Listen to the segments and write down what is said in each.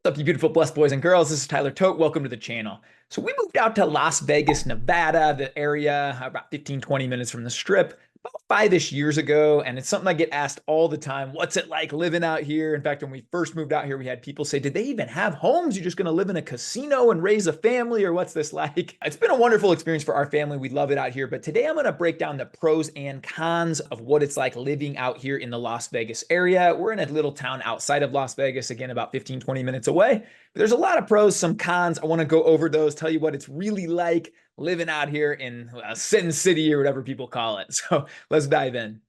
What's up, you beautiful blessed boys and girls? This is Tyler Tote. Welcome to the channel. So we moved out to Las Vegas, Nevada, the area about 15, 20 minutes from the strip about 5-ish years ago. And it's something I get asked all the time. What's it like living out here? In fact, when we first moved out here, we had people say, did they even have homes? You're just going to live in a casino and raise a family, or what's this like? It's been a wonderful experience for our family. We love it out here. But today I'm going to break down the pros and cons of what it's like living out here in the Las Vegas area. We're in a little town outside of Las Vegas, again, about 15, 20 minutes away. But there's a lot of pros, some cons. I want to go over those, tell you what it's really like living out here in Sin City or whatever people call it. So let's dive in.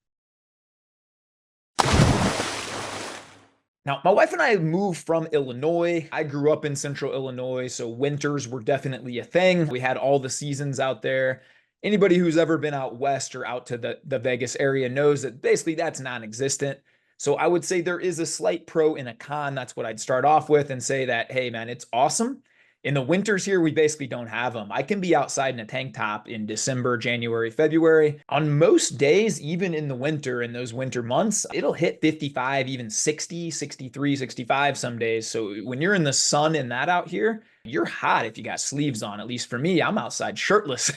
Now, my wife and I moved from Illinois. I grew up in central Illinois, so winters were definitely a thing. We had all the seasons out there. Anybody who's ever been out west or out to the Vegas area knows that basically that's non-existent. So I would say there is a slight pro and a con. That's what I'd start off with and say that, hey, man, it's awesome. In the winters here, we basically don't have them. I can be outside in a tank top in December, January, February. On most days, even in the winter, in those winter months, it'll hit 55, even 60, 63, 65 some days. So when you're in the sun and that out here, you're hot if you got sleeves on. At least for me, I'm outside shirtless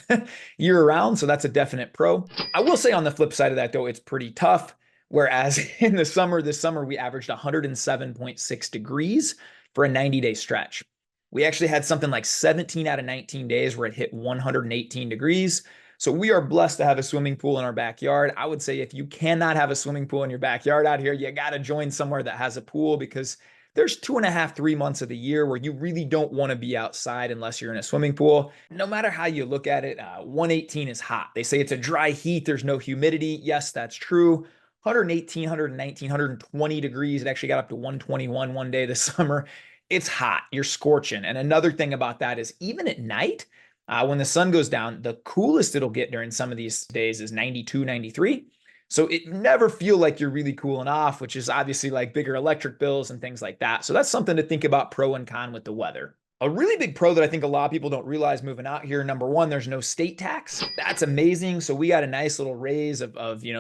year round. So that's a definite pro. I will say on the flip side of that, though, it's pretty tough. Whereas in the summer, this summer, we averaged 107.6 degrees for a 90-day stretch. We actually had something like 17 out of 19 days where it hit 118 degrees. So we are blessed to have a swimming pool in our backyard. I would say if you cannot have a swimming pool in your backyard out here, you got to join somewhere that has a pool, because there's 2.5, 3 months of the year where you really don't want to be outside unless you're in a swimming pool. No matter how you look at it, 118 is hot. They say it's a dry heat. There's no humidity. Yes, that's true. 118, 119, 120 degrees. It actually got up to 121 one day this summer. It's hot. You're scorching. And another thing about that is even at night, when the sun goes down, the coolest it'll get during some of these days is 92, 93. So it never feel like you're really cooling off, which is obviously like bigger electric bills and things like that. So that's something to think about, pro and con with the weather. A really big pro that I think a lot of people don't realize moving out here, number one, there's no state tax. That's amazing. So we got a nice little raise of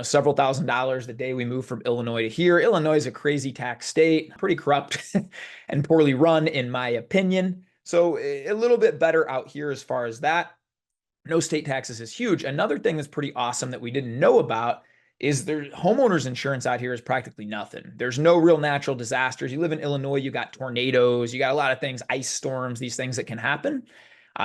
several $1,000s the day we moved from Illinois to here. Illinois is a crazy tax state, pretty corrupt and poorly run, in my opinion. So a little bit better out here as far as that. No state taxes is huge. Another thing that's pretty awesome that we didn't know about is their homeowners insurance out here is practically nothing. There's no real natural disasters. You live in Illinois, you got tornadoes, you got a lot of things, ice storms, these things that can happen.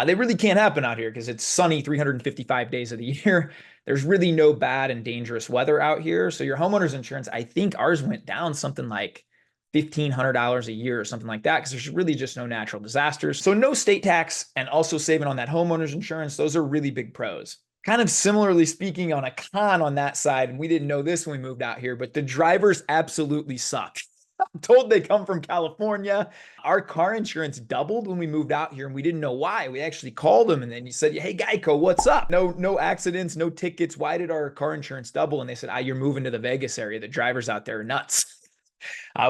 They really can't happen out here because it's sunny 355 days of the year. There's really no bad and dangerous weather out here. So your homeowner's insurance, I think ours went down something like $1,500 a year or something like that, because there's really just no natural disasters. So no state tax, and also saving on that homeowner's insurance. Those are really big pros. Kind of similarly speaking, on a con on that side, and we didn't know this when we moved out here, but the drivers absolutely suck. I'm told they come from California. Our car insurance doubled when we moved out here, and we didn't know why. We actually called them, and then he said, hey, Geico, what's up? No accidents, no tickets. Why did our car insurance double? And they said, you're moving to the Vegas area. The drivers out there are nuts.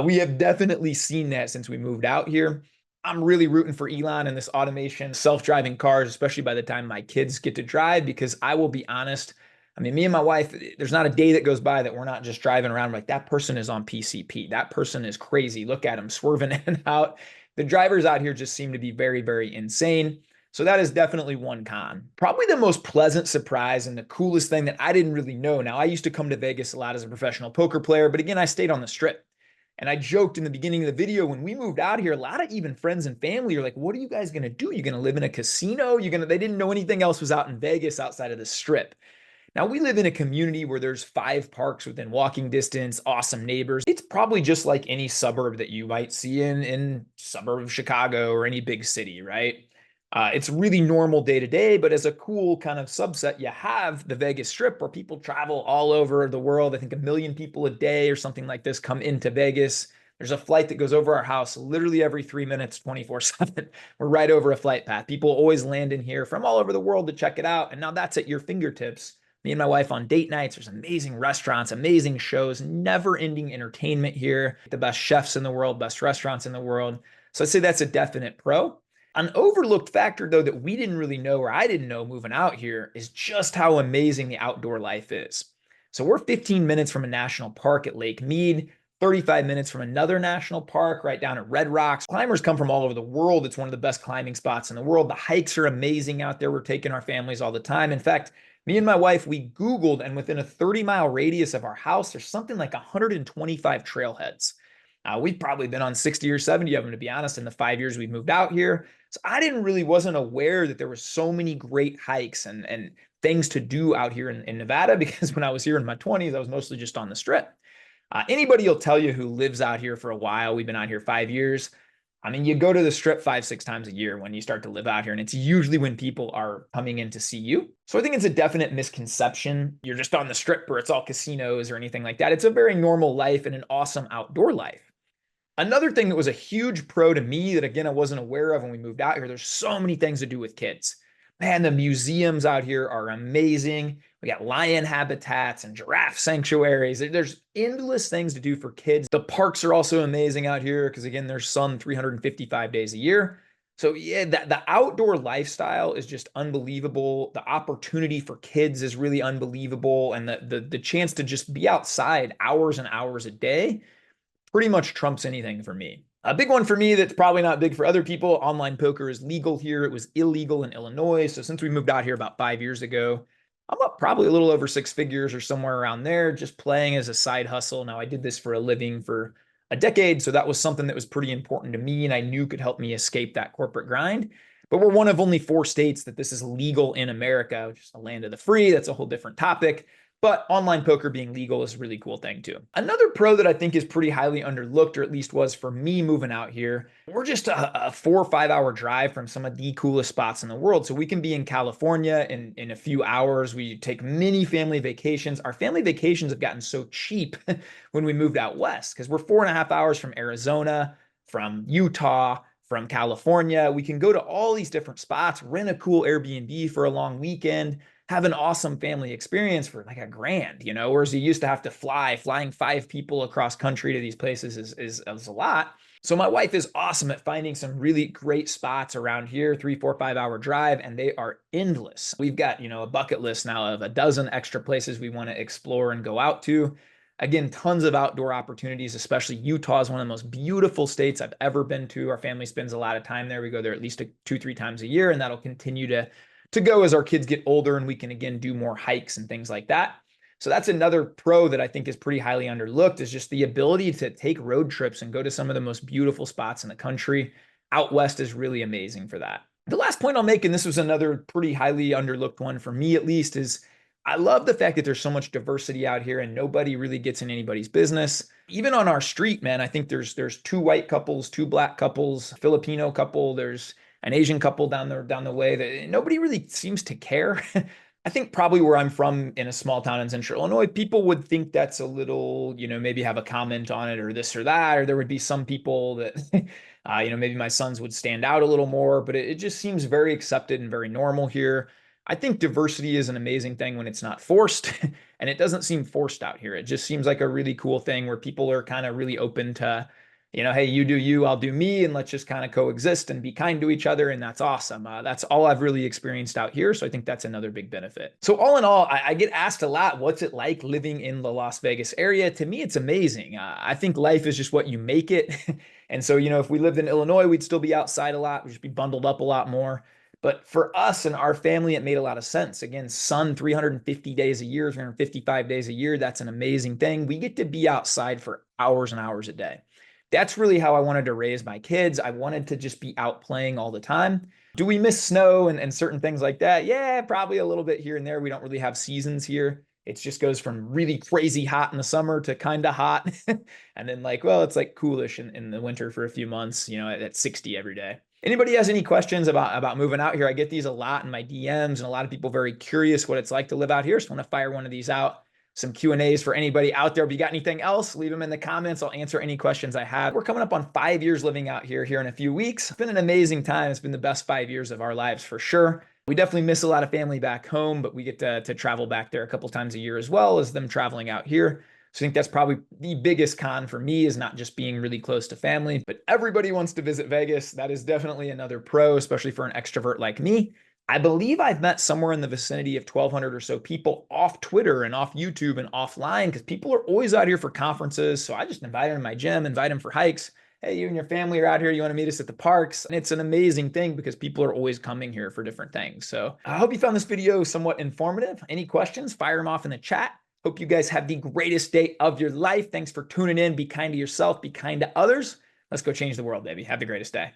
We have definitely seen that since we moved out here. I'm really rooting for Elon and this automation, self-driving cars, especially by the time my kids get to drive, because I will be honest, I mean, me and my wife, there's not a day that goes by that we're not just driving around like, that person is on PCP. That person is crazy. Look at him swerving in and out. The drivers out here just seem to be very, very insane. So that is definitely one con. Probably the most pleasant surprise and the coolest thing that I didn't really know. Now, I used to come to Vegas a lot as a professional poker player, but again, I stayed on the strip. And I joked in the beginning of the video, when we moved out here, a lot of even friends and family are like, what are you guys going to do? You're going to live in a casino? They didn't know anything else was out in Vegas outside of the strip. Now, we live in a community where there's 5 parks within walking distance, awesome neighbors. It's probably just like any suburb that you might see in suburb of Chicago or any big city, right? It's really normal day to day, but as a cool kind of subset, you have the Vegas Strip, where people travel all over the world. I think 1 million people a day or something like this come into Vegas. There's a flight that goes over our house literally every 3 minutes, 24/7. We're right over a flight path. People always land in here from all over the world to check it out. And now that's at your fingertips. Me and my wife on date nights. There's amazing restaurants, amazing shows, never ending entertainment here. The best chefs in the world, best restaurants in the world. So I'd say that's a definite pro. An overlooked factor, though, that we didn't really know, or I didn't know moving out here, is just how amazing the outdoor life is. So we're 15 minutes from a national park at Lake Mead, 35 minutes from another national park right down at Red Rocks. Climbers come from all over the world. It's one of the best climbing spots in the world. The hikes are amazing out there. We're taking our families all the time. In fact, me and my wife, we Googled, and within a 30-mile radius of our house, there's something like 125 trailheads. We've probably been on 60 or 70 of them, to be honest, in the 5 years we've moved out here. So I wasn't aware that there were so many great hikes and things to do out here in Nevada, because when I was here in my 20s, I was mostly just on the strip. Anybody will tell you who lives out here for a while, we've been out here 5 years. I mean, you go to the strip 5, 6 times a year when you start to live out here, and it's usually when people are coming in to see you. So I think it's a definite misconception. You're just on the strip or it's all casinos or anything like that. It's a very normal life and an awesome outdoor life. Another thing that was a huge pro to me that, again, I wasn't aware of when we moved out here, there's so many things to do with kids. Man, the museums out here are amazing. We got lion habitats and giraffe sanctuaries. There's endless things to do for kids. The parks are also amazing out here because, again, there's sun 355 days a year. So yeah, the outdoor lifestyle is just unbelievable. The opportunity for kids is really unbelievable. And the chance to just be outside hours and hours a day pretty much trumps anything for me. A big one for me that's probably not big for other people, online poker is legal here. It was illegal in Illinois. So since we moved out here about 5 years ago, I'm up probably a little over 6 figures or somewhere around there, just playing as a side hustle. Now, I did this for a living for a decade, so that was something that was pretty important to me and I knew could help me escape that corporate grind. But we're one of only 4 states that this is legal in America, which is the land of the free. That's a whole different topic. But online poker being legal is a really cool thing too. Another pro that I think is pretty highly underlooked, or at least was for me moving out here, we're just a 4 or 5 hour drive from some of the coolest spots in the world. So we can be in California in a few hours. We take mini family vacations. Our family vacations have gotten so cheap when we moved out west because we're 4.5 hours from Arizona, from Utah, from California. We can go to all these different spots, rent a cool Airbnb for a long weekend, have an awesome family experience for like $1,000, whereas you used to have to flying 5 people across country to these places is a lot. So my wife is awesome at finding some really great spots around here, 3, 4, 5 hour drive, and they are endless. We've got, a bucket list now of a dozen extra places we want to explore and go out to. Again, tons of outdoor opportunities, especially Utah is one of the most beautiful states I've ever been to. Our family spends a lot of time there. We go there at least 2, 3 times a year, and that'll continue to go as our kids get older and we can, again, do more hikes and things like that. So that's another pro that I think is pretty highly underlooked, is just the ability to take road trips and go to some of the most beautiful spots in the country. Out west is really amazing for that. The last point I'll make, and this was another pretty highly underlooked one for me at least, is I love the fact that there's so much diversity out here and nobody really gets in anybody's business. Even on our street, man, I think there's 2 white couples, 2 black couples, Filipino couple, there's an Asian couple down the way that nobody really seems to care. I think probably where I'm from in a small town in central Illinois, people would think that's a little, maybe have a comment on it or this or that, or there would be some people that, maybe my sons would stand out a little more, but it just seems very accepted and very normal here. I think diversity is an amazing thing when it's not forced, and it doesn't seem forced out here. It just seems like a really cool thing where people are kind of really open to, hey, you do you, I'll do me, and let's just kind of coexist and be kind to each other. And that's awesome. That's all I've really experienced out here. So I think that's another big benefit. So all in all, I get asked a lot, what's it like living in the Las Vegas area? To me, it's amazing. I think life is just what you make it. And so, if we lived in Illinois, we'd still be outside a lot. We'd just be bundled up a lot more. But for us and our family, it made a lot of sense. Again, sun 350 days a year, 355 days a year. That's an amazing thing. We get to be outside for hours and hours a day. That's really how I wanted to raise my kids. I wanted to just be out playing all the time. Do we miss snow and certain things like that? Yeah, probably a little bit here and there. We don't really have seasons here. It just goes from really crazy hot in the summer to kind of hot. And then it's like coolish in the winter for a few months, at 60 every day. Anybody has any questions about moving out here? I get these a lot in my DMs, and a lot of people very curious what it's like to live out here. So I want to fire one of these out. Some Q&As for anybody out there. If you got anything else, leave them in the comments. I'll answer any questions I have. We're coming up on 5 years living out here in a few weeks. It's been an amazing time. It's been the best 5 years of our lives for sure. We definitely miss a lot of family back home, but we get to travel back there a couple times a year as well as them traveling out here. So I think that's probably the biggest con for me, is not just being really close to family, but everybody wants to visit Vegas. That is definitely another pro, especially for an extrovert like me. I believe I've met somewhere in the vicinity of 1,200 or so people off Twitter and off YouTube and offline because people are always out here for conferences. So I just invite them to my gym, invite them for hikes. Hey, you and your family are out here. You want to meet us at the parks? And it's an amazing thing because people are always coming here for different things. So I hope you found this video somewhat informative. Any questions, fire them off in the chat. Hope you guys have the greatest day of your life. Thanks for tuning in. Be kind to yourself, be kind to others. Let's go change the world, baby. Have the greatest day.